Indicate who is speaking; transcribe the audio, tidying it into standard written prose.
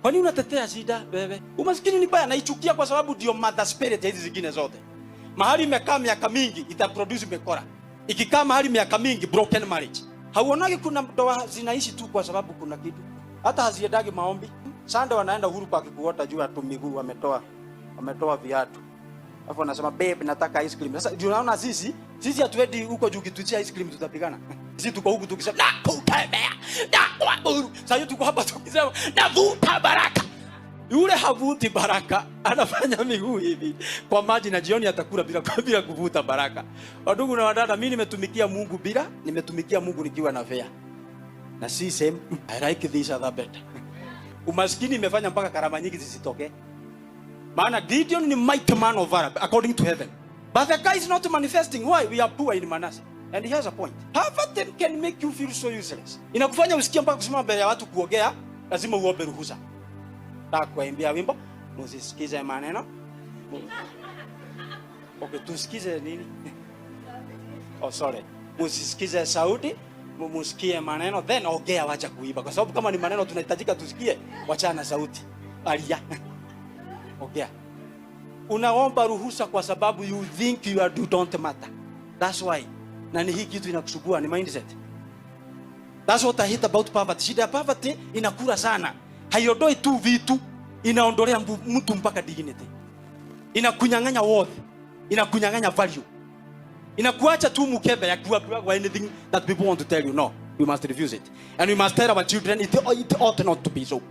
Speaker 1: Kwa nini unatetea shida wewe? Umaskini ni baya, naichukia kwa sababu ndio mother spirit hizi zingine zote. Mahali imekaa miaka mingi itaproduce mekora. Ikikaa mahali miaka mingi broken marriage. Hauonagi kuna ndoa zinaishi tu kwa sababu kuna kitu. Hata haziendagi maombi. Sunday wanaenda Uhuru Park kuota juu atu miguu wametoa viatu. Alafu anasema babe nataka ice cream. Sasa unaona sisi hatuendi huko juu kitutia ice cream tutapigana. Sisi tuko huku tukisema na kutembea. Na kwa Uhuru. Sasa tuko hapa tukisema navuta baraka. Yule havuti baraka, anafanya miguu hivi kwa maji na jioni atakula bila kuvuta baraka. Wadugu na wadada, mimi nimetumikia Mungu nikiwa na fea. Na si same, I like this other better. Umaskini imefanya mpaka karama nyingi zisitoke. Maana Gideon ni mighty man of valor according to heaven. But the guy is not manifesting. Why? We are poor in Manasseh. And he has a point. Poverty can make you feel so useless. Inakufanya usikie mpaka kusema mbele ya watu kuogea, lazima uombe ruhusa. Takuimbia wimbo, musisikize maneno. Okay, tusikize nini? Oh sorry. Musisikize sauti, musikie maneno, then ongea wacha kuimba. Kwa sababu kama ni maneno tunahitajika tusikie, wachana sauti. Alia. Ongea. Unaomba ruhusa kwa sababu you think you don't matter. That's why. Na ni hii kitu inakusubua, ni mindset. That's what I hate about poverty. Shida ya poverty inakula sana. Haiondoi tu vitu, inaondolea mtu mpaka dignity. Inakunyang'anya worth, inakunyang'anya value. Inakuacha tu mkebe ya kuwa anything that people want to tell you. No, we must refuse it. And we must tell our children it ought not to be so.